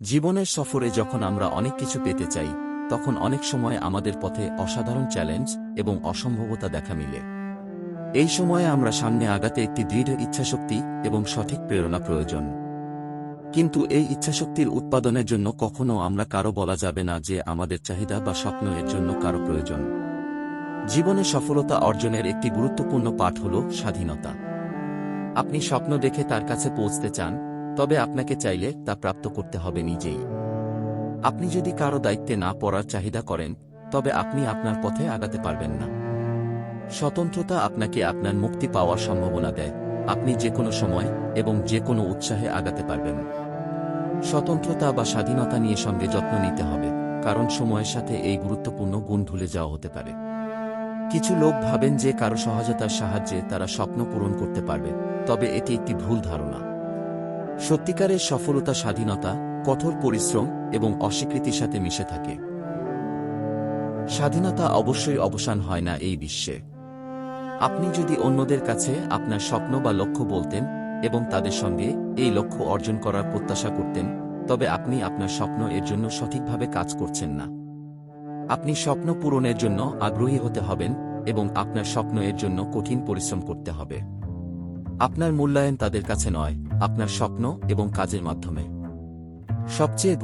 জীবনের সফরে যখন আমরা অনেক কিছু পেতে চাই তখন অনেক সময় আমাদের পথে অসাধারণ চ্যালেঞ্জ এবং অসম্ভবতা দেখা মিলে। এই সময়ে আমরা সামনে আগাতে একটি দৃঢ় ইচ্ছাশক্তি এবং সঠিক প্রেরণা প্রয়োজন। কিন্তু এই ইচ্ছাশক্তির উৎপাদনের জন্য কখনো আমরা কারো বলা যাবে না যে আমাদের চাহিদা বা স্বপ্ন এর জন্য কারো প্রয়োজন। জীবনে সফলতা অর্জনের একটি গুরুত্বপূর্ণ পাঠ হল স্বাধীনতা। আপনি স্বপ্ন দেখে তার কাছে পৌঁছতে চান, তবে আপনাকে চাইলে তা প্রাপ্ত করতে হবে নিজেই। আপনি যদি কারো দায়িত্বে না পড়ার চাহিদা করেন, তবে আপনি আপনার পথে আগাতে পারবেন না। স্বতন্ত্রতা আপনাকে আপনার মুক্তি পাওয়ার সম্ভাবনা দেয়। আপনি যে কোনো সময় এবং যে কোনো উৎসাহে আগাতে পারবেন। স্বতন্ত্রতা বা স্বাধীনতা নিয়ে সঙ্গে যত্ন নিতে হবে, কারণ সময়ের সাথে এই গুরুত্বপূর্ণ গুণ ভুলে যাওয়া হতে পারে। কিছু লোক ভাবেন যে কারো সহায়তার সাহায্যে তারা স্বপ্ন পূরণ করতে পারবে, তবে এটি একটি ভুল ধারণা। সত্যিকারের সফলতা স্বাধীনতা, কঠোর পরিশ্রম এবং অস্বীকৃতির সাথে মিশে থাকে। স্বাধীনতা অবশ্যই অবসান হয় না এই বিশ্বে। আপনি যদি অন্যদের কাছে আপনার স্বপ্ন বা লক্ষ্য বলতেন এবং তাদের সঙ্গে এই লক্ষ্য অর্জন করার প্রত্যাশা করতেন, তবে আপনি আপনার স্বপ্ন এর জন্য সঠিকভাবে কাজ করছেন না। আপনি স্বপ্ন পূরণের জন্য আগ্রহী হতে হবেন এবং আপনার স্বপ্ন এর জন্য কঠিন পরিশ্রম করতে হবে। আপনার মূল্যায়ন তাদের কাছে নয়, আপনার স্বপ্ন এবং কাজের মাধ্যমে। সবচেয়ে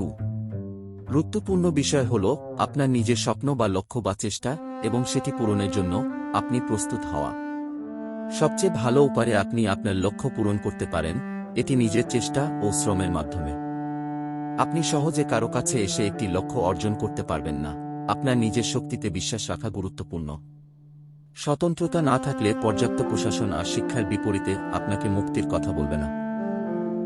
গুরুত্বপূর্ণ বিষয় হল আপনার নিজের স্বপ্ন বা লক্ষ্য বা চেষ্টা এবং সেটি পূরণের জন্য আপনি প্রস্তুত হওয়া। সবচেয়ে ভালো উপায়ে আপনি আপনার লক্ষ্য পূরণ করতে পারেন এটি নিজের চেষ্টা ও শ্রমের মাধ্যমে। আপনি সহজে কারো কাছে এসে একটি লক্ষ্য অর্জন করতে পারবেন না। আপনার নিজের শক্তিতে বিশ্বাস রাখা গুরুত্বপূর্ণ। স্বতন্ত্রতা না থাকলে পর্যাপ্ত প্রশাসন আর শিক্ষার বিপরীতে আপনাকে মুক্তির কথা বলবে না।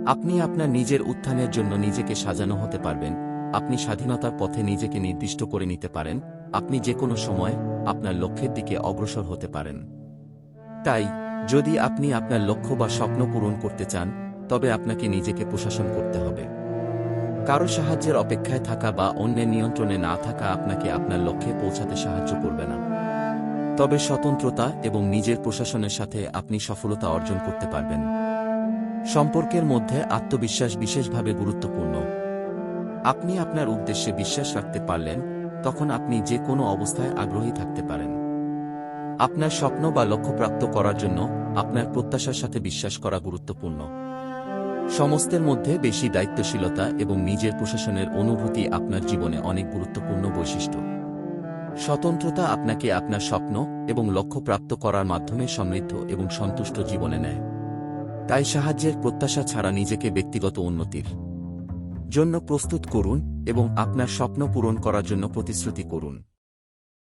আপনি আপনার নিজের উত্থানের জন্য নিজেকে সাজানো হতে পারবেন। আপনি স্বাধীনতার পথে নিজেকে নির্দিষ্ট করে নিতে পারেন। আপনি যে কোনো সময় আপনার লক্ষ্যের দিকে অগ্রসর হতে পারেন। তাই যদি আপনি আপনার লক্ষ্য বা স্বপ্ন পূরণ করতে চান, তবে আপনাকে নিজেকে প্রশাসন করতে হবে। কারো সাহায্যের অপেক্ষায় থাকা বা অন্যের নিয়ন্ত্রণে না থাকা আপনাকে আপনার লক্ষ্যে পৌঁছাতে সাহায্য করবে না। তবে স্বতন্ত্রতা এবং নিজের প্রশাসনের সাথে আপনি সফলতা অর্জন করতে পারবেন। সম্পর্কের মধ্যে আত্মবিশ্বাস বিশেষভাবে গুরুত্বপূর্ণ। আপনি আপনার উদ্দেশ্যে বিশ্বাস রাখতে পারলেন, তখন আপনি যে কোনো অবস্থায় আগ্রহী থাকতে পারেন। আপনার স্বপ্ন বা লক্ষ্য প্রাপ্ত করার জন্য আপনার প্রত্যাশার সাথে বিশ্বাস করা গুরুত্বপূর্ণ। সমস্তের মধ্যে বেশি দায়িত্বশীলতা এবং নিজের প্রশাসনের অনুভূতি আপনার জীবনে অনেক গুরুত্বপূর্ণ বৈশিষ্ট্য। স্বতন্ত্রতা আপনাকে আপনার স্বপ্ন এবং লক্ষ্য প্রাপ্ত করার মাধ্যমে সমৃদ্ধ এবং সন্তুষ্ট জীবনে নেয়। তাই সাহায্যের প্রত্যাশা ছাড়া নিজেকে ব্যক্তিগত উন্নতির জন্য প্রস্তুত করুন এবং আপনার স্বপ্ন পূরণ করার জন্য প্রতিশ্রুতি করুন।